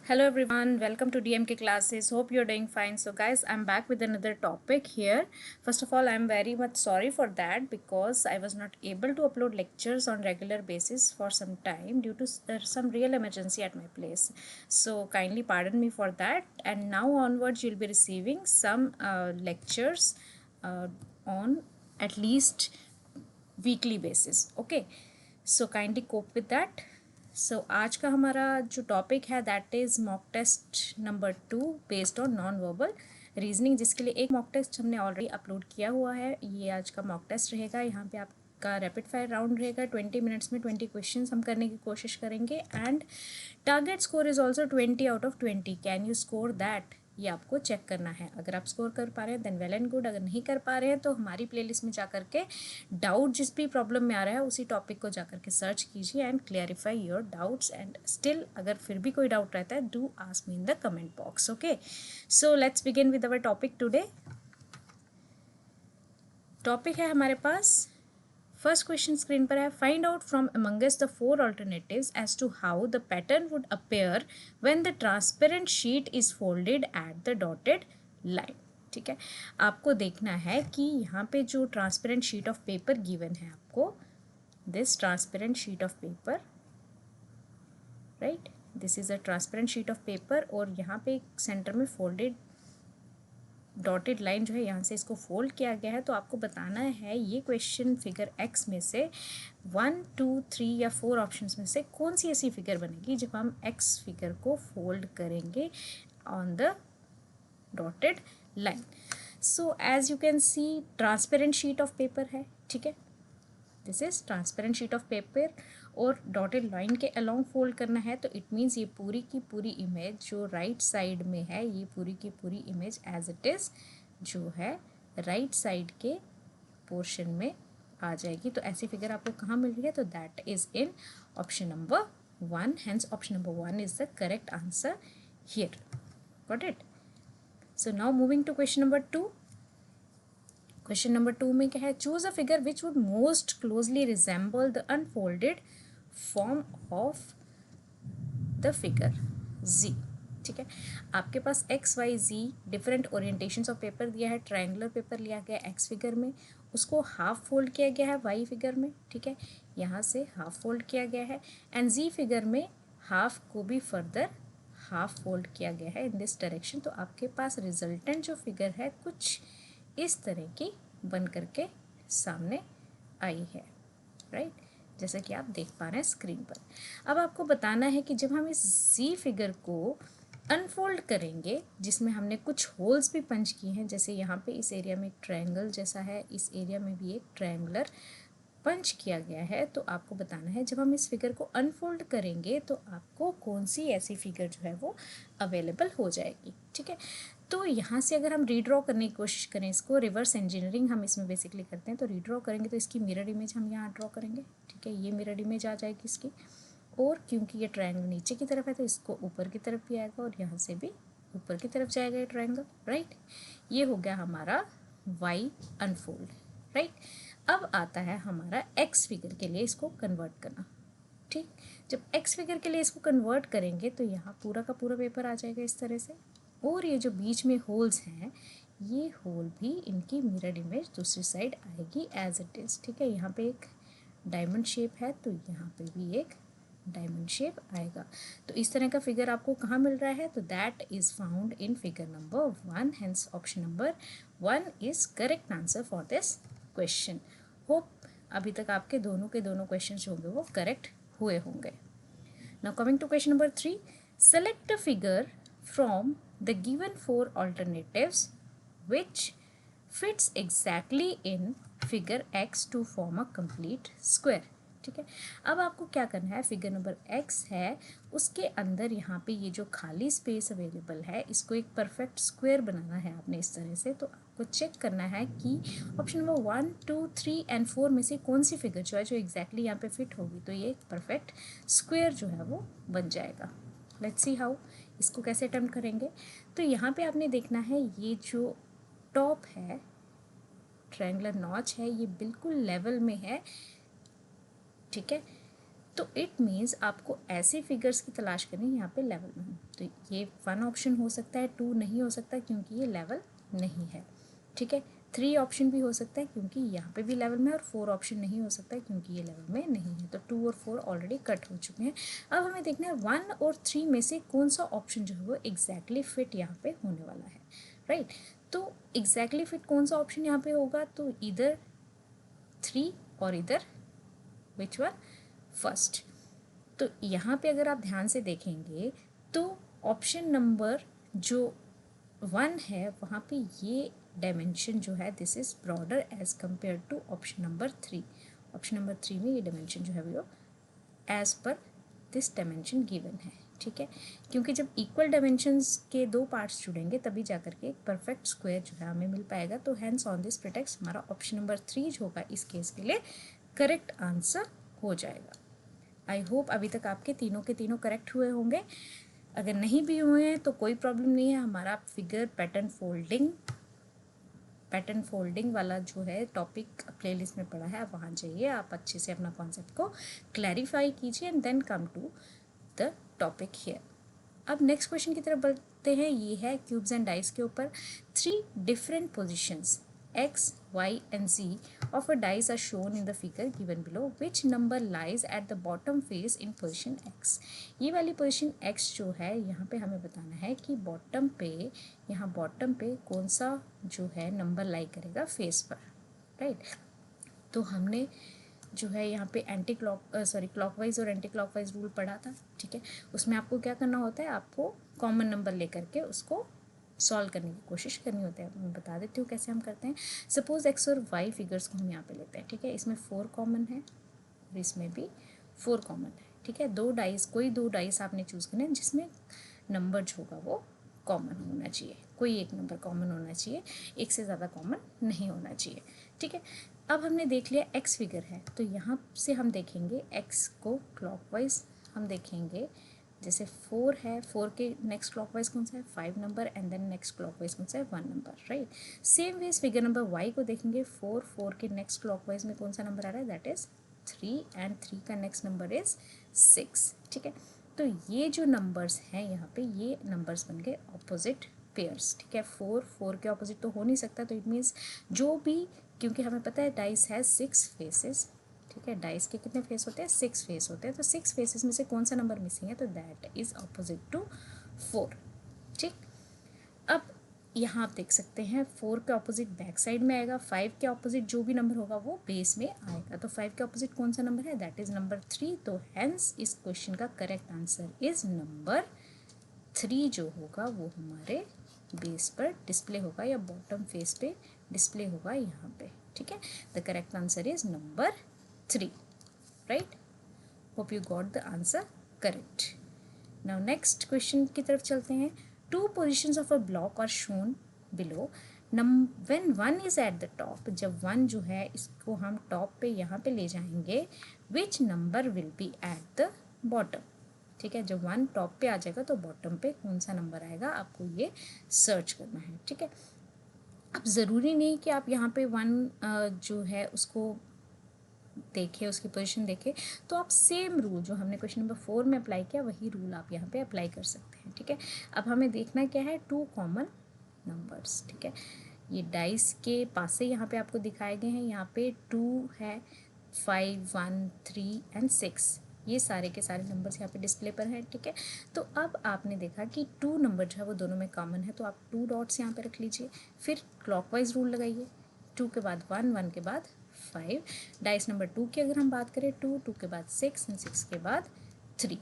Hello everyone, welcome to DMK classes. Hope you're doing fine. So guys, I'm back with another topic here. First of all, I'm very much sorry for that because I was not able to upload lectures on regular basis for some time due to some real emergency at my place. So kindly pardon me for that. And now onwards, you'll be receiving some lectures on at least weekly basis. Okay, so kindly cope with that. सो आज का हमारा जो topic है that is mock test number 2 based on non verbal reasoning, जिसके लिए एक mock test हमने already upload किया हुआ है. ये आज का मॉक टेस्ट रहेगा. यहाँ पे आपका रैपिड फायर राउंड रहेगा. 20 मिनट्स में 20 क्वेश्चंस हम करने की कोशिश करेंगे and target score is also 20 out of 20. Can you score that, ये आपको चेक करना है. अगर आप स्कोर कर पा रहे हैं देन वेल एंड गुड. अगर नहीं कर पा रहे हैं तो हमारी प्लेलिस्ट में जाकर के डाउट जिस भी प्रॉब्लम में आ रहा है उसी टॉपिक को जाकर के सर्च कीजिए and clarify your doubts. And still अगर फिर भी कोई डाउट रहता है do ask me in the comment box. Okay, so let's begin with our topic today. Topic है हमारे पास, फर्स्ट क्वेश्चन स्क्रीन पर है. Find out from amongst the 4 alternatives as to how the pattern would appear when the transparent sheet is folded at the dotted line. ठीक है, आपको देखना है कि यहाँ पे जो transparent sheet of paper given है आपको, this transparent sheet of paper, right, this is a transparent sheet of paper और यहाँ पे सेंटर में फोल्डेड डॉटेड लाइन जो है यहाँ से इसको फोल्ड किया गया है. तो आपको बताना है ये क्वेश्चन फिगर एक्स में से 1, 2, 3 या 4 ऑप्शंस में से कौन सी ऐसी फिगर बनेगी जब हम एक्स फिगर को फोल्ड करेंगे on the dotted line. So as you can see transparent sheet of paper है. ठीक है, this is transparent sheet of paper और डॉटेड लाइन के अलोंग फोल्ड करना है. तो इट मीन्स ये पूरी की पूरी इमेज जो राइट साइड में है, ये पूरी की पूरी इमेज एज इट इज़ जो है राइट साइड के पोर्शन में आ जाएगी. तो ऐसी फिगर आपको कहाँ मिल रही है? तो that is in option number 1. Hence option number 1 is the correct answer here. Got it? So now moving to question number 2. Question number 2 में क्या है? Choose a figure which would most closely resemble the unfolded form of the figure G. ठीक है, आपके पास X Y G different orientations of paper दिया है. Triangular paper लिया गया एक्स फिगर में, उसको हाफ फोल्ड किया गया है वाई फिगर में. ठीक है, यहाँ से हाफ फोल्ड किया गया है एंड जी फिगर में हाफ को भी फर्दर हाफ फोल्ड किया गया है इन दिस डायरेक्शन. तो आपके पास रिजल्टेंट जो फिगर है कुछ इस तरह की बन करके सामने आई है, राइट, जैसा कि आप देख पा रहे हैं स्क्रीन पर. अब आपको बताना है कि जब हम इस जी फिगर को अनफोल्ड करेंगे जिसमें हमने कुछ होल्स भी पंच किए हैं, जैसे यहाँ पे इस एरिया में एक ट्रायंगल जैसा है, इस एरिया में भी एक ट्रायंगुलर पंच किया गया है. तो आपको बताना है जब हम इस फिगर को अनफोल्ड करेंगे तो आपको कौन सी ऐसी फिगर जो है वो अवेलेबल हो जाएगी. ठीक है, तो यहाँ से अगर हम रीड्रॉ करने की कोशिश करें, इसको रिवर्स इंजीनियरिंग हम इसमें बेसिकली करते हैं. तो रीड्रॉ करेंगे तो इसकी मिरर इमेज हम यहाँ ड्रॉ करेंगे. ठीक है, ये मिरर इमेज आ जाएगी इसकी, और क्योंकि ये ट्रायंगल नीचे की तरफ है तो इसको ऊपर की तरफ भी आएगा और यहाँ से भी ऊपर की तरफ जाएगा ये ट्रायंगल, राइट. ये हो गया हमारा वाई अनफोल्ड, राइट. अब आता है हमारा एक्स फिगर के लिए इसको कन्वर्ट करना. ठीक, जब एक्स फिगर के लिए इसको कन्वर्ट करेंगे तो यहाँ पूरा का पूरा पेपर आ जाएगा इस तरह से, और ये जो बीच में होल्स हैं ये होल भी इनकी मिरर इमेज दूसरी साइड आएगी एज इट इज़. ठीक है, यहाँ पे एक डायमंड शेप है तो यहाँ पे भी एक डायमंड शेप आएगा. तो इस तरह का फिगर आपको कहाँ मिल रहा है? तो that is found in figure number 1. Hence option number 1 is correct answer for this question. Hope अभी तक आपके दोनों के दोनों क्वेश्चन जो होंगे वो करेक्ट हुए होंगे. Now coming to question number 3. Select a figure from the given 4 alternatives which fits exactly in figure x to form a complete square. ठीक है, अब आपको क्या करना है, फिगर नंबर x है उसके अंदर यहाँ पे ये जो खाली स्पेस अवेलेबल है इसको एक परफेक्ट स्क्वायर बनाना है आपने इस तरह से. तो आपको चेक करना है कि ऑप्शन नंबर 1, 2, 3 एंड 4 में से कौन सी फिगर जो है जो एग्जैक्टली यहाँ पे फिट होगी. तो ये एक परफेक्ट स्क्वायर जो है वो बन जाएगा. लेट्स सी हाउ, इसको कैसे अटेम्प्ट करेंगे. तो यहाँ पे आपने देखना है ये जो टॉप है ट्रायंगुलर नॉच है ये बिल्कुल लेवल में है. ठीक है, तो इट मीन्स आपको ऐसे फिगर्स की तलाश करनी यहाँ पे लेवल में हो। तो ये 1 ऑप्शन हो सकता है, 2 नहीं हो सकता क्योंकि ये लेवल नहीं है, ठीक है। 3 ऑप्शन भी हो सकता है क्योंकि यहाँ पे भी लेवल में, और 4 ऑप्शन नहीं हो सकता है क्योंकि ये लेवल में नहीं है। तो 2 और 4 ऑलरेडी कट हो चुके हैं। अब हमें देखना है 1 और 3 में से कौन सा ऑप्शन जो है वो एग्जैक्टली फिट यहाँ पे होने वाला है, राइट। तो एग्जैक्टली फिट कौन सा ऑप्शन यहाँ पे होगा, तो इधर 3 और इधर विच वन, फर्स्ट। तो यहाँ पे अगर आप ध्यान से देखेंगे तो ऑप्शन नंबर जो 1 है वहाँ पे ये डायमेंशन जो है this is broader as compare to option number 3। Option number 3 में ये डायमेंशन जो है वो as per this dimension given है, ठीक है। क्योंकि जब इक्वल डायमेंशंस के 2 पार्ट्स जुड़ेंगे तभी जाकर के एक परफेक्ट स्क्वायर जो है हमें मिल पाएगा। तो हैंस ऑन दिस प्रीटेक्स्ट हमारा ऑप्शन नंबर 3 जो होगा इस केस के लिए करेक्ट आंसर हो जाएगा। आई होप अभी तक आपके तीनों के तीनों करेक्ट हुए होंगे। अगर नहीं भी हुए हैं तो कोई प्रॉब्लम नहीं है, हमारा फिगर पैटर्न फोल्डिंग वाला जो है टॉपिक प्लेलिस्ट में पड़ा है, आप वहाँ जाइए, आप अच्छे से अपना कॉन्सेप्ट को क्लैरिफाई कीजिए and then come to the topic here. अब नेक्स्ट क्वेश्चन की तरफ बढ़ते हैं। ये है क्यूब्स एंड डाइस के ऊपर। 3 different positions x, y and z of a dice are shown in the figure given below. Which number lies at the bottom face in position x? ये वाली पोजीशन x जो है यहाँ पे हमें बताना है कि बॉटम पे, यहाँ बॉटम पे कौन सा जो है नंबर लाई करेगा फेस पर, राइट। तो हमने जो है यहाँ पे क्लॉकवाइज और एंटी क्लॉकवाइज रूल पढ़ा था, ठीक है। उसमें आपको क्या करना होता है, आपको कॉमन नंबर लेकर के उसको सॉल्व करने की कोशिश करनी होती है। मैं बता देती हूँ कैसे हम करते हैं। सपोज एक्स और वाई फिगर्स को हम यहाँ पे लेते हैं, ठीक है। इसमें 4 कॉमन है और इसमें भी 4 कॉमन है, ठीक है। कोई दो डाइस आपने चूज़ करना है जिसमें नंबर जो होगा वो कॉमन होना चाहिए, कोई एक नंबर कॉमन होना चाहिए, एक से ज़्यादा कॉमन नहीं होना चाहिए, ठीक है। अब हमने देख लिया एक्स फिगर है, तो यहाँ से हम देखेंगे एक्स को क्लॉकवाइज हम देखेंगे। जैसे 4 है, 4 के नेक्स्ट क्लॉकवाइज कौन सा है, 5 number, and then next clockwise कौन सा है, 1 number, right. Same way figure number Y को देखेंगे। 4 के नेक्स्ट क्लॉकवाइज में कौन सा नंबर आ रहा है, दैट इज़ 3, एंड 3 का नेक्स्ट नंबर इज़ 6, ठीक है। तो ये जो नंबर्स हैं यहाँ पे, ये नंबर्स बन गए ऑपोजिट पेयर्स, ठीक है। 4 के ऑपोजिट तो हो नहीं सकता, तो इट मीन्स जो भी, क्योंकि हमें पता है डाइस है 6 फेसेस, ठीक है। डाइस के कितने फेस होते हैं, 6 फेस होते हैं। तो 6 फेसेस में से कौन सा नंबर मिसिंग है, तो दैट इज ऑपोजिट टू 4, ठीक। अब यहाँ आप देख सकते हैं 4 के ऑपोजिट बैक साइड में आएगा, 5 के ऑपोजिट जो भी नंबर होगा वो बेस में आएगा। तो 5 के ऑपोजिट कौन सा नंबर है, दैट इज नंबर 3। तो हैंस इस क्वेश्चन का करेक्ट आंसर इज नंबर 3 जो होगा वो हमारे बेस पर डिस्प्ले होगा या बॉटम फेस पे डिस्प्ले होगा यहाँ पे, ठीक है। The correct answer is number 3, right? Hope you got the answer correct. Now next question की तरफ चलते हैं। 2 positions of a block are shown below. When 1 is at the top, जब 1 जो है इसको हम टॉप पे यहाँ पे ले जाएंगे, which number will be at the bottom? ठीक है, जब 1 टॉप पे आ जाएगा तो बॉटम पे कौन सा नंबर आएगा, आपको ये सर्च करना है, ठीक है। अब ज़रूरी नहीं कि आप यहाँ पे 1 जो है उसको देखें, उसकी पोजीशन देखें, तो आप सेम रूल जो हमने क्वेश्चन नंबर 4 में अप्लाई किया वही रूल आप यहाँ पे अप्लाई कर सकते हैं, ठीक है। अब हमें देखना क्या है, 2 कॉमन नंबर्स, ठीक है। ये डाइस के पास से यहाँ पे आपको दिखाए गए हैं, यहाँ पे 2 है, 5, 1, 3 एंड 6, ये सारे के सारे नंबर्स यहाँ पे डिस्प्ले पर हैं, ठीक है। तो अब आपने देखा कि 2 नंबर जो है वो दोनों में कॉमन है, तो आप 2 डॉट्स यहाँ पे रख लीजिए, फिर क्लॉकवाइज रूल लगाइए, 2 के बाद 1, 1 के बाद 5, डाइस नंबर 2 की अगर हम बात करें 2 के बाद 6 एंड 6 के बाद 3,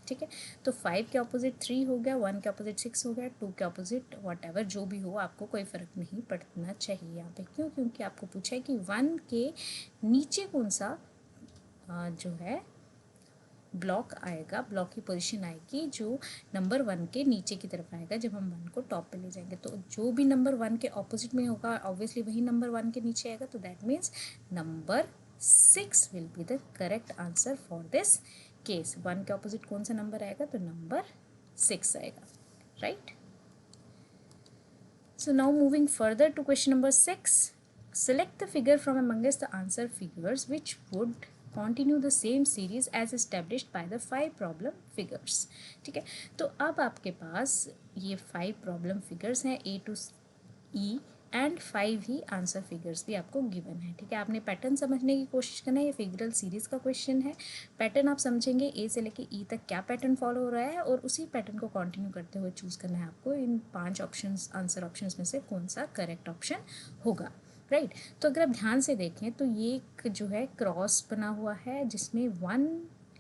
ठीक है। तो 5 के ऑपोजिट 3 हो गया, 1 के ऑपोजिट 6 हो गया, 2 के ऑपोजिट वट एवर जो भी हो, आपको कोई फ़र्क नहीं पड़ना चाहिए यहाँ पे। क्यों, क्योंकि आपको पूछा है कि 1 के नीचे कौन सा जो है ब्लॉक आएगा, ब्लॉक की पोजीशन आएगी जो नंबर 1 के नीचे की तरफ आएगा जब हम 1 को टॉप पे ले जाएंगे। तो जो भी नंबर 1 के ऑपोजिट में होगा ऑब्वियसली वही नंबर 1 के नीचे आएगा, तो that means number 6 will be the correct answer for this case. 1 के ऑपोजिट कौन सा नंबर आएगा, तो नंबर 6 आएगा, right. So now moving further to question number 6. Select the figure from amongst the answer figures which would continue the same series as established by the 5 problem figures. ठीक है, तो अब आपके पास ये 5 प्रॉब्लम फिगर्स हैं A to E and 5 he answer figures भी आपको given है. ठीक है, आपने पैटर्न समझने की कोशिश करना है. ये फिगरल सीरीज का क्वेश्चन है. पैटर्न आप समझेंगे ए से लेके ई तक क्या पैटर्न फॉलो हो रहा है और उसी पैटर्न को कंटिन्यू करते हुए चूज करना है आपको इन 5 ऑप्शंस आंसर ऑप्शंस में से कौन सा करेक्ट ऑप्शन होगा. राइट, तो अगर आप ध्यान से देखें तो ये एक जो है क्रॉस बना हुआ है जिसमें वन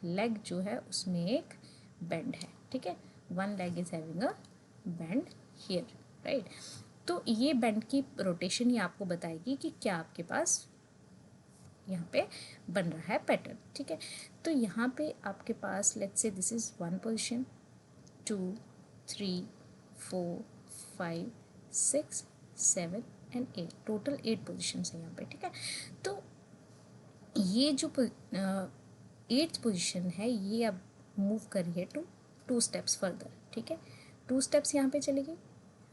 लेग जो है उसमें एक बेंड है. ठीक है, one leg is having a bend here. Right, तो ये बेंड की रोटेशन ही आपको बताएगी कि क्या आपके पास यहाँ पे बन रहा है पैटर्न. ठीक है, तो यहाँ पे आपके पास let's say this is 1 position, 2, 3, 4, 5, 6, 7 and 8. Total 8 position है यहाँ पे. ठीक है, तो ये जो 8th पोजिशन है ये अब मूव करिए टू 2 स्टेप्स फर्दर. ठीक है, 2 स्टेप्स यहाँ पे चले गए.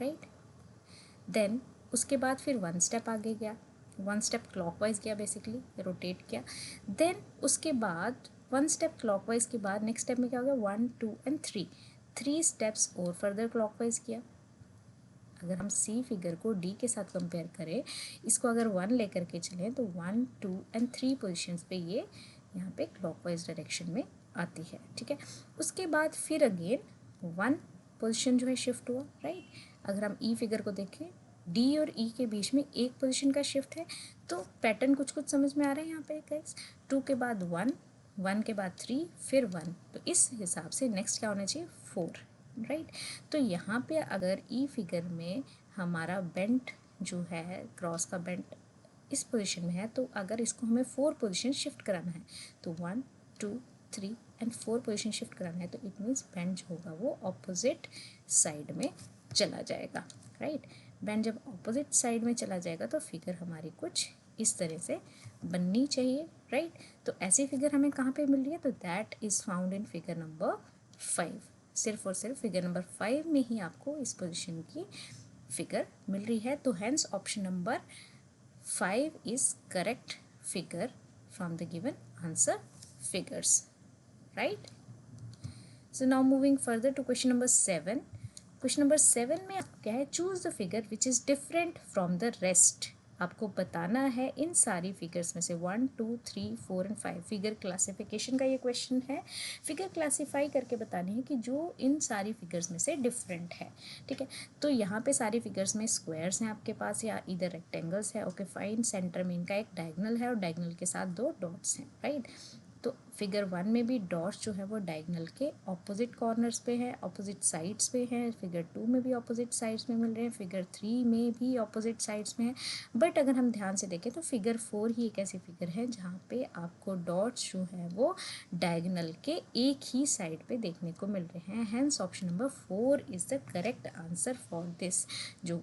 राइट, देन उसके बाद फिर 1 स्टेप आगे गया, 1 स्टेप क्लॉकवाइज गया, बेसिकली रोटेट किया. देन उसके बाद 1 स्टेप क्लॉकवाइज के बाद नेक्स्ट स्टेप में क्या हो गया, 1, 2 एंड 3 स्टेप्स और फर्दर क्लॉकवाइज किया. अगर हम सी फिगर को डी के साथ कंपेयर करें, इसको अगर 1 लेकर के चलें तो 1, 2 एंड 3 पोजिशंस पे ये यहाँ पे क्लॉकवाइज डायरेक्शन में आती है. ठीक है, उसके बाद फिर अगेन 1 पोजिशन जो है शिफ्ट हुआ. राइट, अगर हम ई फिगर को देखें, डी और ई के बीच में एक पोजीशन का शिफ्ट है. तो पैटर्न कुछ कुछ समझ में आ रहा है यहाँ पे गाइस. 2 के बाद 1, 1 के बाद 3, फिर 1. तो इस हिसाब से नेक्स्ट क्या होना चाहिए, 4. राइट, तो यहाँ पे अगर ई फिगर में हमारा बेंट जो है क्रॉस का बेंट इस पोजीशन में है, तो अगर इसको हमें 4 पोजीशन शिफ्ट कराना है तो 1, 2, 3 एंड 4 पोजीशन शिफ्ट कराना है, तो इट मीन्स बेंट जो होगा वो ऑपोजिट साइड में चला जाएगा. राइट, बेंड जब ऑपोजिट साइड में चला जाएगा तो फिगर हमारी कुछ इस तरह से बननी चाहिए. राइट, तो ऐसी फिगर हमें कहाँ पे मिल रही है, तो that is found in figure number 5. सिर्फ और सिर्फ फिगर नंबर 5 में ही आपको इस पोजीशन की फिगर मिल रही है. तो hence option number 5 is correct figure from the given answer figures. Right, so now moving further to question number 7. Question number 7 में क्या है, choose the figure which is different from the rest. आपको बताना है इन सारी फिगर्स में से 1, 2, 3, 4 and 5. Figure classification का ये क्वेश्चन है. फिगर क्लासीफाई करके बतानी है कि जो इन सारी फिगर्स में से डिफरेंट है. ठीक है, तो यहाँ पे सारी फिगर्स में स्क्वायर्स हैं आपके पास या इधर रेक्टेंगल्स है. ओके फाइन, सेंटर में इनका एक डायगनल है और डायगनल के साथ 2 डॉट्स हैं. राइट, तो फिगर 1 में भी डॉट्स जो है वो डायगनल के ऑपोजिट कॉर्नर्स पे है, ऑपोजिट साइड्स पे है. फिगर 2 में भी ऑपोजिट साइड्स में मिल रहे हैं. फिगर 3 में भी ऑपोजिट साइड्स में है. बट अगर हम ध्यान से देखें तो फिगर 4 ही एक ऐसी फिगर है जहाँ पे आपको डॉट्स जो है वो डायगनल के एक ही साइड पे देखने को मिल रहे हैं. Hence option number 4 is the correct answer for this. जो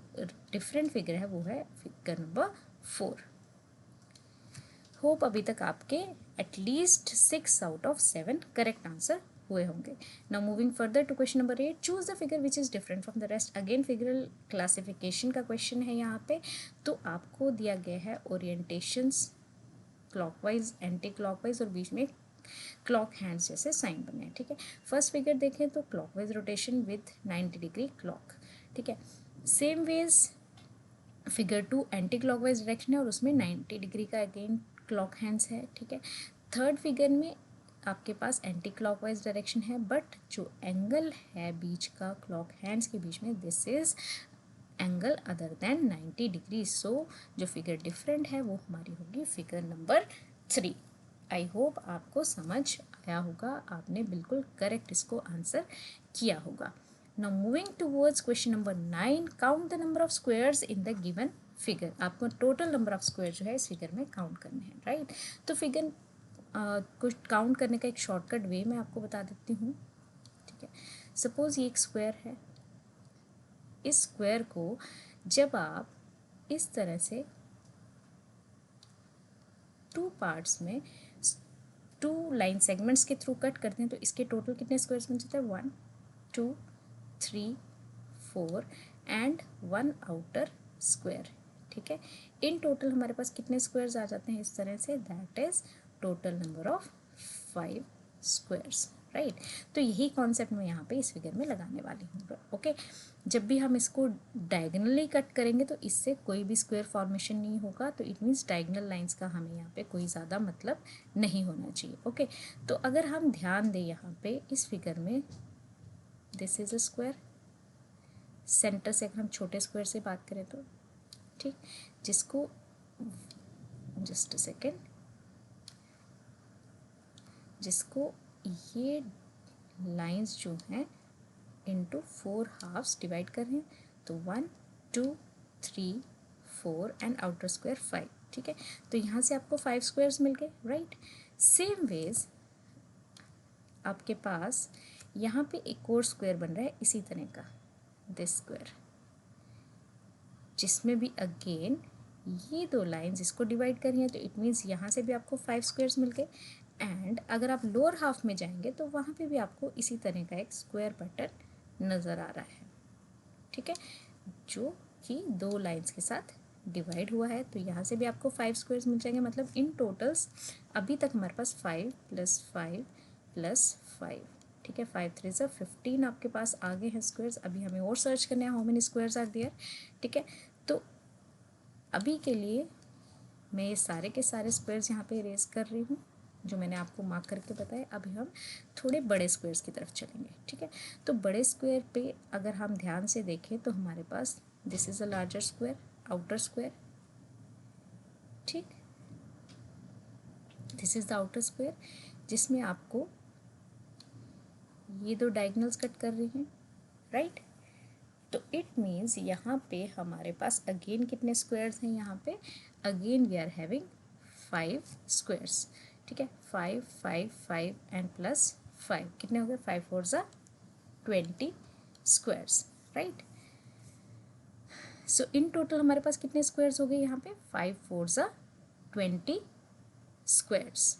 डिफरेंट फिगर है वो है फिगर नंबर 4. होप अभी तक आपके at least 6 out of 7 correct answer हुए होंगे. Now moving further to question number 8. Choose the figure which is different from the rest. Again figural classification का क्वेश्चन है यहाँ पे. तो आपको दिया गया है ओरिएंटेशंस क्लॉकवाइज, एंटी क्लॉकवाइज और बीच में क्लॉक हैंड्स जैसे साइन बने हैं. ठीक है, फर्स्ट फिगर देखें तो clockwise rotation with 90 degree clock. ठीक है, same ways figure 2 anti clockwise direction है और उसमें 90 डिग्री का अगेन क्लॉक हैंड्स है. ठीक है, थर्ड फिगर में आपके पास एंटी क्लॉकवाइज डायरेक्शन है बट जो एंगल है बीच का क्लॉक हैंड्स के बीच में this is angle other than 90 degree. So जो फिगर डिफरेंट है वो हमारी होगी फिगर नंबर 3. आई होप आपको समझ आया होगा, आपने बिल्कुल करेक्ट इसको आंसर किया होगा. Now moving towards question number 9, count the number of squares in the given figure. आपको टोटल नंबर ऑफ स्क्वायर जो है इस फिगर में काउंट करने हैं. राइट, तो फिगर कुछ काउंट करने का एक शॉर्टकट वे मैं आपको बता देती हूँ. ठीक है, सपोज ये एक स्क्वायर है. इस स्क्वायर को जब आप इस तरह से 2 पार्ट्स में 2 लाइन सेगमेंट्स के थ्रू कट करते हैं तो इसके टोटल कितने स्क्वायर्स बन जाते हैं, 1, 2, 3, 4 एंड 1 आउटर स्क्वायर. ठीक है, इन टोटल हमारे पास कितने स्क्वायर्स आ जाते हैं इस तरह से, that is total number of 5 squares, right. तो यही कॉन्सेप्ट मैं यहाँ पे इस फिगर में लगाने वाली हूँ, ओके। जब भी हम इसको डायगनली कट करेंगे तो इससे कोई भी स्क्वायर फॉर्मेशन नहीं होगा, तो इट मीन्स डायगनल लाइंस का हमें यहाँ पे कोई ज़्यादा मतलब नहीं होना चाहिए, ओके। तो अगर हम ध्यान दें यहाँ पे इस फिगर में, this is a square, centre से अगर हम छोटे स्क्वायर से बात करें तो ठीक, जिसको जस्ट अ सेकेंड, जिसको ये लाइंस जो हैं इनटू 4 हाफ्स डिवाइड कर रहे हैं, तो 1 2 3 4 एंड आउटर स्क्वायर 5, ठीक है। तो यहाँ से आपको 5 स्क्वायर्स मिल गए, राइट। सेम वेज आपके पास यहाँ पे एक और स्क्वायर बन रहा है इसी तरह का, दिस स्क्वायर, जिसमें भी अगेन ये दो लाइंस इसको डिवाइड करी हैं, तो इट मीन्स यहाँ से भी आपको 5 स्क्वायर्स मिल गए। एंड अगर आप लोअर हाफ में जाएंगे तो वहाँ पे भी आपको इसी तरह का एक स्क्वायर पैटर्न नज़र आ रहा है, ठीक है, जो कि दो लाइंस के साथ डिवाइड हुआ है। तो यहाँ से भी आपको 5 स्क्वायर्स मिल जाएंगे, मतलब इन टोटल्स अभी तक हमारे पास 5 + 5 + 5, ठीक है, 5 3 ज़ा 15 आपके पास आगे हैं स्क्वायर्स। अभी हमें और सर्च करने हैं how many squares are there, ठीक है। तो अभी के लिए मैं ये सारे के सारे स्क्वायर्स यहाँ पे इरेज कर रही हूँ जो मैंने आपको मार्क करके बताया। अभी हम थोड़े बड़े स्क्वायर्स की तरफ चलेंगे, ठीक है। तो बड़े स्क्वायर पे अगर हम ध्यान से देखें तो हमारे पास this is a larger square, outer square, ठीक, this is the outer square, जिसमें आपको ये दो डायगोनल्स कट कर रही हैं, राइट। तो इट मीन्स यहाँ पे हमारे पास अगेन कितने स्क्वायर्स हैं, यहाँ पे again we are having 5 squares, ठीक है। 5 5 5 एंड प्लस 5 कितने हो गए, 5 4 ज़ा 20 squares, right. So in total हमारे पास कितने स्क्वायर्स हो गए यहाँ पे, 5 4 ज़ा 20 स्क्वायर्स,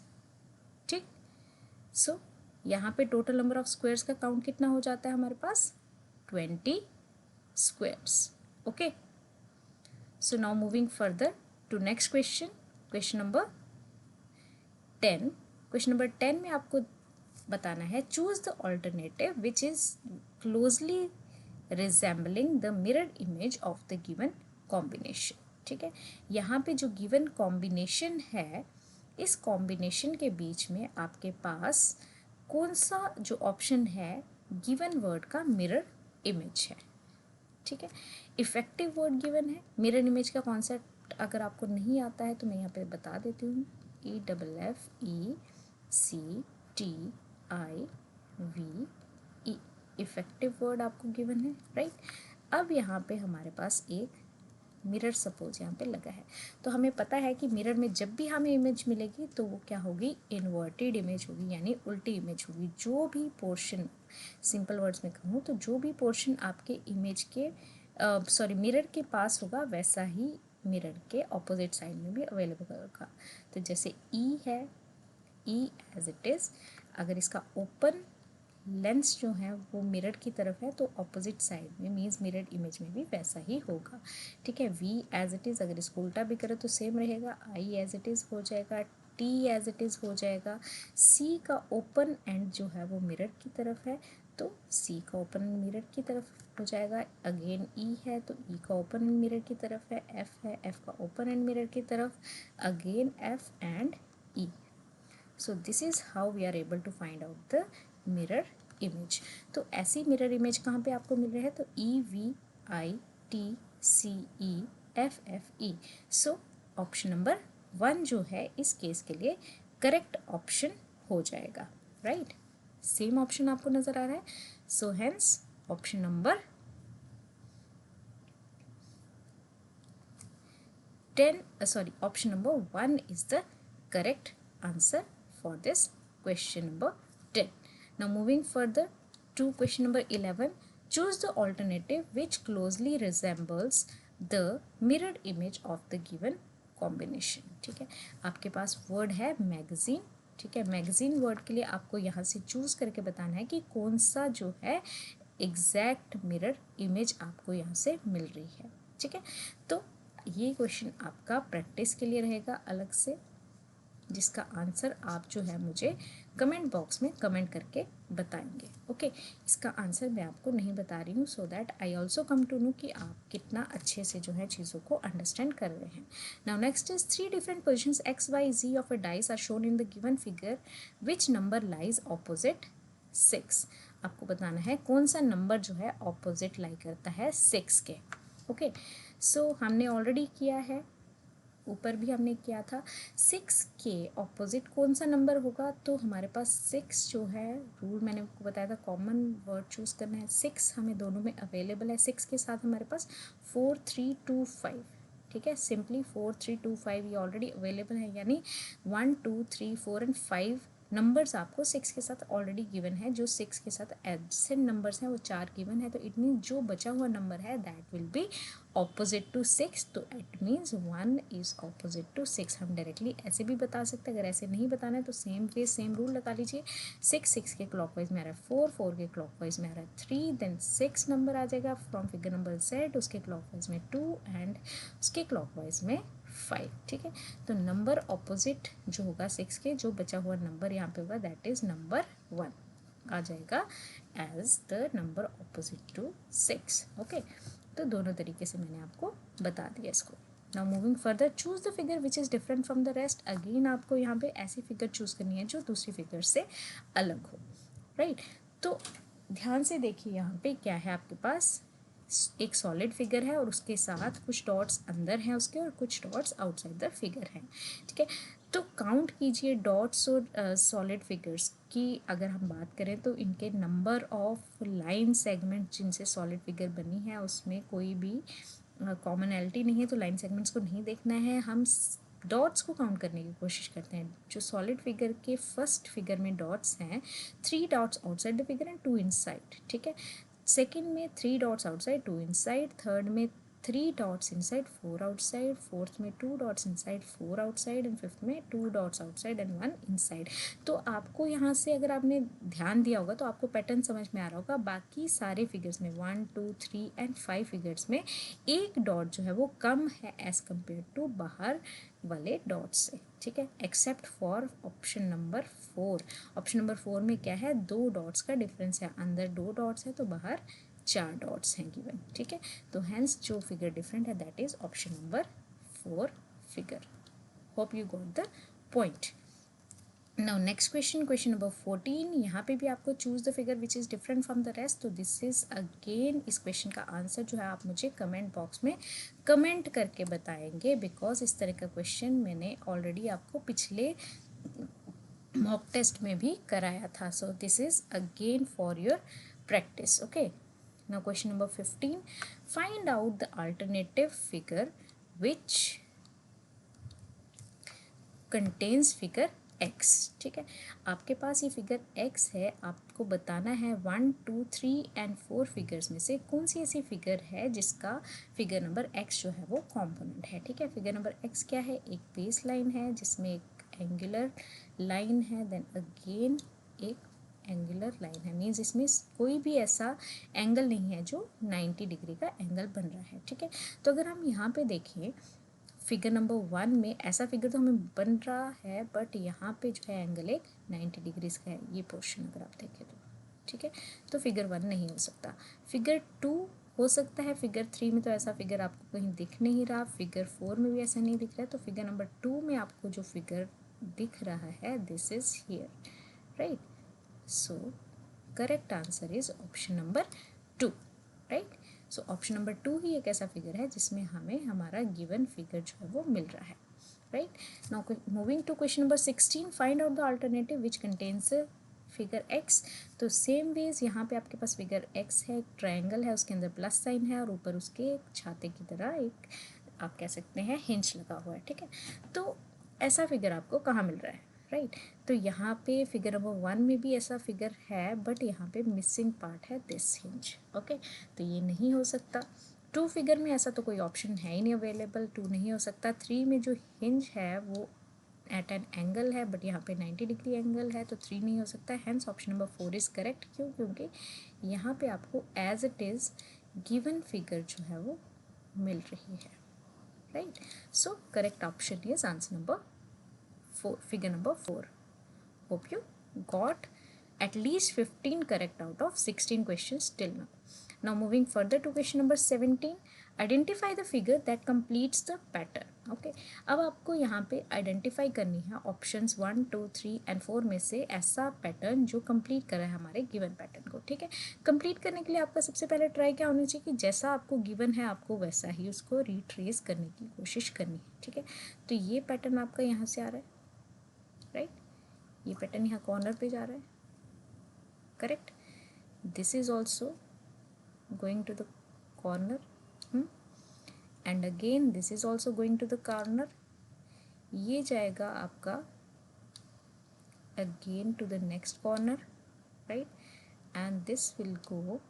ठीक। सो यहाँ पे टोटल नंबर ऑफ स्क्वायर्स का काउंट कितना हो जाता है हमारे पास, 20 squares, okay। So now moving further to next question, question number 10। question number 10 में आपको बताना है, choose the alternative which is closely resembling the mirrored image of the given combination, ठीक है। यहाँ पे जो given combination है, इस कॉम्बिनेशन के बीच में आपके पास कौन सा जो ऑप्शन है गिवन वर्ड का मिरर इमेज है, ठीक है। इफेक्टिव वर्ड गिवन है। मिरर इमेज का कॉन्सेप्ट अगर आपको नहीं आता है तो मैं यहाँ पे बता देती हूँ, EFFECTIV, इफेक्टिव वर्ड आपको गिवन है, राइट। अब यहाँ पे हमारे पास एक मिरर सपोज यहाँ पे लगा है, तो हमें पता है कि मिरर में जब भी हमें इमेज मिलेगी तो वो क्या होगी, इन्वर्टेड इमेज होगी, यानी उल्टी इमेज होगी। जो भी पोर्शन, सिंपल वर्ड्स में कहूँ तो जो भी पोर्शन आपके इमेज के मिरर के पास होगा वैसा ही मिरर के ऑपोजिट साइड में भी अवेलेबल होगा। तो जैसे ई है, ई एज इट इज़, अगर इसका ओपन लेंस जो है वो मिरर की तरफ है तो ऑपोजिट साइड में मीन्स मिरर इमेज में भी वैसा ही होगा, ठीक है। वी एज इट इज़, अगर इसको उल्टा भी करें तो सेम रहेगा, आई एज इट इज़ हो जाएगा, टी एज इट इज़ हो जाएगा। सी का ओपन एंड जो है वो मिरर की तरफ है तो सी का ओपन मिरर की तरफ हो जाएगा। अगेन ई है तो ई का ओपन मिरर की तरफ है, एफ है, एफ का ओपन एंड मिरर की तरफ, again F and E. So this is how we are able to find out the mirror image. तो ऐसी मिरर इमेज कहाँ पे आपको मिल रहा है, तो EVITCEFFE। सो ऑप्शन नंबर 1 जो है इस केस के लिए करेक्ट ऑप्शन हो जाएगा, राइट। सेम ऑप्शन आपको नजर आ रहा है, so hence option number 10 option number 1 is the correct answer for this question number 10। Now moving further to question number 11, choose the alternative which closely resembles the mirrored image of the given combination, ठीक है। आपके पास word है magazine, ठीक है। Magazine word के लिए आपको यहाँ से चूज करके बताना है कि कौन सा जो है एग्जैक्ट मिरर इमेज आपको यहाँ से मिल रही है, ठीक है। तो ये क्वेश्चन आपका प्रैक्टिस के लिए रहेगा अलग से, जिसका आंसर आप जो है मुझे कमेंट बॉक्स में कमेंट करके बताएंगे। ओके, इसका आंसर मैं आपको नहीं बता रही हूँ, so that I also come to know कि आप कितना अच्छे से जो है चीज़ों को अंडरस्टैंड कर रहे हैं। Now next is 3 different positions X Y Z of a dice are shown in the given figure, which number lies opposite 6। आपको बताना है कौन सा नंबर जो है ऑपोजिट लाई करता है 6 के। ओके, सो हमने ऑलरेडी किया है, ऊपर भी हमने किया था। 6 के ऑपोजिट कौन सा नंबर होगा, तो हमारे पास 6 जो है, रूल मैंने आपको बताया था, कॉमन वर्ड चूज़ करना है। 6 हमें दोनों में अवेलेबल है। 6 के साथ हमारे पास 4 3 2 5, ठीक है, सिंपली 4 3 2 5 ये ऑलरेडी अवेलेबल है, यानी 1 2 3 4 एंड 5 नंबर्स आपको 6 के साथ ऑलरेडी गिवन है। जो 6 के साथ एडजेसेंट नंबर्स हैं वो 4 गिवन है, तो इट मीन जो बचा हुआ नंबर है that will be opposite to 6, तो it means 1 is opposite to 6। हम डायरेक्टली ऐसे भी बता सकते हैं। अगर ऐसे नहीं बताना है तो सेम वे सेम रूल लगा लीजिए। 6 के क्लॉकवाइज में आ रहा है 4 के क्लॉकवाइज में आ रहा है 3, देन 6 नंबर आ जाएगा फ्रॉम फिगर नंबर Z, उसके क्लॉकवाइज में 2 एंड उसके क्लॉकवाइज में 5, ठीक है। तो नंबर ऑपोजिट जो होगा 6 के, जो बचा हुआ नंबर यहाँ पे होगा दैट इज नंबर 1 आ जाएगा as the number opposite to 6। Okay, तो दोनों तरीके से मैंने आपको बता दिया इसको। Now moving further, choose the figure which is different from the rest. Again आपको यहाँ पे ऐसी फिगर चूज करनी है जो दूसरी फिगर से अलग हो, राइट। तो ध्यान से देखिए यहाँ पे क्या है, आपके पास एक सॉलिड फिगर है और उसके साथ कुछ डॉट्स अंदर हैं उसके और कुछ डॉट्स आउटसाइड द फिगर हैं, ठीक है। तो काउंट कीजिए डॉट्स और सॉलिड फिगर्स की। अगर हम बात करें तो इनके नंबर ऑफ लाइन सेगमेंट जिनसे सॉलिड फिगर बनी है उसमें कोई भी कॉमनैलिटी नहीं है, तो लाइन सेगमेंट्स को नहीं देखना है, हम डॉट्स को काउंट करने की कोशिश करते हैं। जो सॉलिड फिगर के फर्स्ट फिगर में डॉट्स हैं, 3 dots outside the figure and 2 inside, ठीक है। सेकेंड में 3 डॉट्स आउटसाइड 2 इनसाइड, थर्ड में 3 डॉट्स इनसाइड 4 आउटसाइड, फोर्थ में 2 dots inside 4 outside and fifth में 2 डॉट्स आउटसाइड एंड 1 इनसाइड। तो आपको यहाँ से अगर आपने ध्यान दिया होगा तो आपको पैटर्न समझ में आ रहा होगा। बाकी सारे फिगर्स में 1 2 3 एंड 5 फिगर्स में एक डॉट जो है वो कम है एज कम्पेयर टू बाहर वाले डॉट्स से, ठीक है, except for option number 4। Option number 4 में क्या है, 2 डॉट्स का डिफरेंस है, अंदर 2 डॉट्स है तो बाहर 4 डॉट्स हैं गिवन, ठीक है। तो हैंस जो फिगर डिफरेंट है that is option number 4 figure. Hope you got the point. Now next question, question number 14। यहाँ पे भी आपको choose the figure which is different from the rest. तो दिस इज अगेन, इस क्वेश्चन का answer जो है आप मुझे कमेंट बॉक्स में कमेंट करके बताएंगे, बिकॉज इस तरह का क्वेश्चन मैंने ऑलरेडी आपको पिछले मॉक टेस्ट में भी कराया था। So this is again for your practice. Okay, now question number 15, find out the alternative figure which contains figure x, ठीक है। आपके पास ये फिगर x है, आपको बताना है 1 2 3 एंड 4 फिगर्स में से कौन सी ऐसी फिगर है जिसका फिगर नंबर x जो है वो कॉम्पोनेंट है, ठीक है। फिगर नंबर x क्या है, एक बेस लाइन है जिसमें एक एंगुलर लाइन है, देन अगेन एक एंगुलर लाइन है, मीन्स इसमें कोई भी ऐसा एंगल नहीं है जो 90 डिग्री का एंगल बन रहा है, ठीक है। तो अगर हम यहाँ पे देखें फिगर नंबर 1 में ऐसा फिगर तो हमें बन रहा है, बट यहाँ पे जो है एंगल एक 90 डिग्रीज का है, ये पोर्शन अगर आप देखें तो, ठीक है। तो फिगर 1 नहीं हो सकता। फिगर 2 हो सकता है, फिगर 3 में तो ऐसा फिगर आपको कहीं दिख नहीं रहा, फिगर 4 में भी ऐसा नहीं दिख रहा है, तो फिगर नंबर 2 में आपको जो फिगर दिख रहा है this is here, right. So correct answer is option number 2, right. So option number 2 ही एक ऐसा फिगर है जिसमें हमें हमारा गिवन फिगर जो है वो मिल रहा है, right. Now moving to question number 16, find out the alternative which contains figure x। तो सेम वेज यहाँ पे आपके पास फिगर x है, एक ट्रायंगल है, उसके अंदर प्लस साइन है और ऊपर उसके एक छाते की तरह एक आप कह सकते हैं हिंज लगा हुआ है, ठीक है। तो ऐसा फिगर आपको कहाँ मिल रहा है, राइट। तो यहाँ पे फिगर नंबर 1 में भी ऐसा फिगर है, बट यहाँ पे मिसिंग पार्ट है दिस हिंज, ओके। तो ये नहीं हो सकता। 2 फिगर में ऐसा तो कोई ऑप्शन है ही नहीं अवेलेबल, 2 नहीं हो सकता। 3 में जो हिंज है वो एट एन एंगल है, बट यहाँ पे 90 डिग्री एंगल है, तो 3 नहीं हो सकता। Hence option number 4 is correct. क्यों, क्योंकि यहाँ पे आपको as it is given figure जो है वो मिल रही है, right. So correct option is answer number figure number 4. Hope you got at least 15 correct out of 16 questions till now. Now moving further to question number 17. Identify the figure that completes the pattern. Okay, अब आपको यहाँ पे identify करनी है options 1, 2, 3 and 4 में से ऐसा pattern जो कंप्लीट कर रहा है हमारे गिवन पैटर्न को। ठीक है, कंप्लीट करने के लिए आपका सबसे पहले ट्राई क्या होनी चाहिए कि जैसा आपको गिवन है आपको वैसा ही उसको रिट्रेस करने की कोशिश करनी है। ठीक है, तो ये पैटर्न आपका यहाँ से आ रहा है, राइट, ये पैटर्न यहाँ कॉर्नर पे जा रहा है, correct. This is also going to the corner and again this is also going to the corner. ये जाएगा आपका again to the next corner, right, and this will go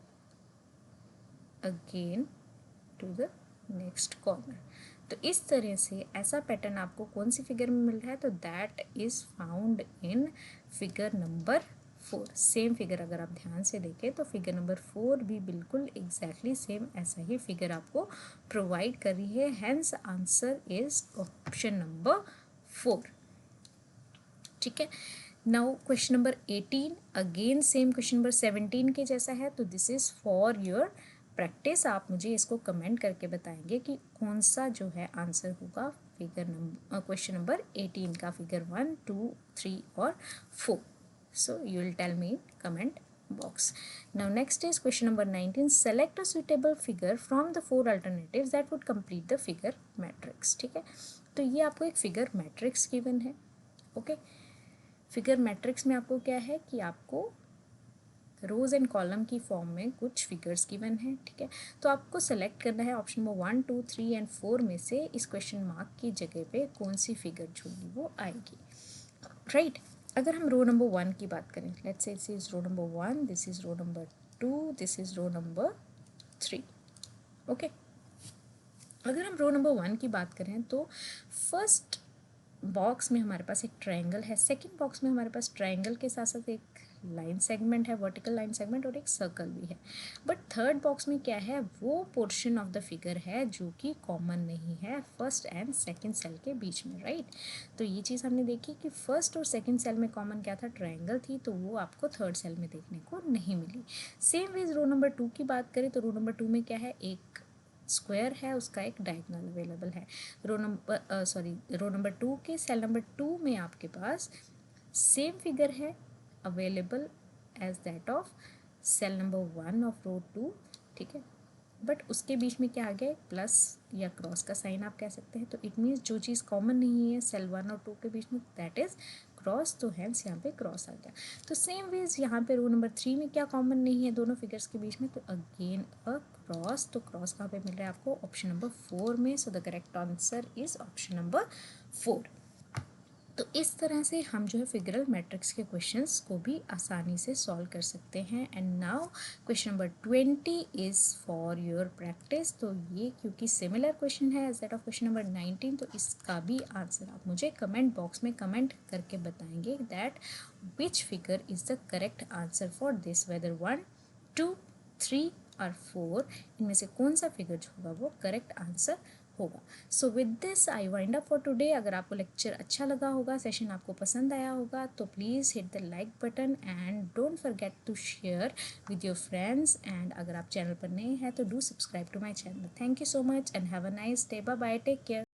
again to the next corner. तो इस तरह से ऐसा pattern आपको कौन सी फिगर में मिल रहा है, तो that is found in figure number 4। Same figure अगर आप ध्यान से देखें तो फिगर नंबर 4 भी बिल्कुल एग्जैक्टली सेम ऐसा ही फिगर आपको प्रोवाइड कर रही है। Hence answer is option number 4। ठीक है, now question number 18 again same question number 17 के जैसा है। तो this is for your practice. आप मुझे इसको कमेंट करके बताएंगे कि कौन सा जो है आंसर होगा फिगर नंबर क्वेश्चन नंबर 18 का, फिगर 1, 2, 3 और 4। So you will tell me in comment box. Now next is question number 19. Select a suitable figure from the 4 alternatives that would complete the figure matrix. ठीक है, तो ये आपको एक figure matrix given है। Okay, figure matrix में आपको क्या है कि आपको रोज एंड कॉलम की फॉर्म में कुछ फिगर्स गिवन है। ठीक है, तो आपको सेलेक्ट करना है ऑप्शन नंबर 1, 2, 3 एंड 4 में से इस क्वेश्चन मार्क की जगह पे कौन सी फिगर जो होगी वो आएगी, राइट। अगर हम रो नंबर 1 की बात करें, let's say this is row number 1, this is row number 2, this is row number 3। Okay, अगर हम रो नंबर 1 की बात करें तो फर्स्ट बॉक्स में हमारे पास एक ट्रायंगल है, सेकंड बॉक्स में हमारे पास ट्रायंगल के साथ साथ एक लाइन सेगमेंट है, वर्टिकल लाइन सेगमेंट, और एक सर्कल भी है। बट थर्ड बॉक्स में क्या है, वो पोर्शन ऑफ द फिगर है जो कि कॉमन नहीं है फर्स्ट एंड सेकंड सेल के बीच में, राइट। तो ये चीज़ हमने देखी कि फर्स्ट और सेकंड सेल में कॉमन क्या था, ट्रायंगल थी, तो वो आपको थर्ड सेल में देखने को नहीं मिली। सेम वेज रो नंबर 2 की बात करें तो रो नंबर 2 में क्या है, एक स्क्वायर है, उसका एक डायगोनल अवेलेबल है। रो नंबर 2 के सेल नंबर 2 में आपके पास सेम फिगर है available as that of cell number 1 of row 2। ठीक है, बट उसके बीच में क्या आ गया, प्लस या क्रॉस का साइन आप कह सकते हैं। तो इट मीन्स जो चीज़ कॉमन नहीं है सेल 1 और 2 के बीच में, दैट इज क्रॉस, तो हैंस यहाँ पे क्रॉस आ गया। तो सेम वेज यहाँ पे रो नंबर 3 में क्या कॉमन नहीं है दोनों फिगर्स के बीच में, तो अगेन अ क्रॉस। तो क्रॉस कहाँ पे मिल रहा है आपको, ऑप्शन नंबर 4 में। So the correct answer is option number 4। तो इस तरह से हम जो है फिगरल मैट्रिक्स के क्वेश्चंस को भी आसानी से सॉल्व कर सकते हैं। And now question number 20 is for your practice. तो ये क्योंकि सिमिलर क्वेश्चन है as that of question number 19, तो इसका भी आंसर आप मुझे कमेंट बॉक्स में कमेंट करके बताएंगे that which figure is the correct answer for this, whether 1, 2, 3 और 4 इनमें से कौन सा फिगर जो होगा वो करेक्ट आंसर होगा। So with this I wind up for today. अगर आपको लेक्चर अच्छा लगा होगा, सेशन आपको पसंद आया होगा, तो please hit the like button and don't forget to share with your friends. And अगर आप चैनल पर नए हैं तो do subscribe to my channel. Thank you so much and have a nice day. Bye bye, take care.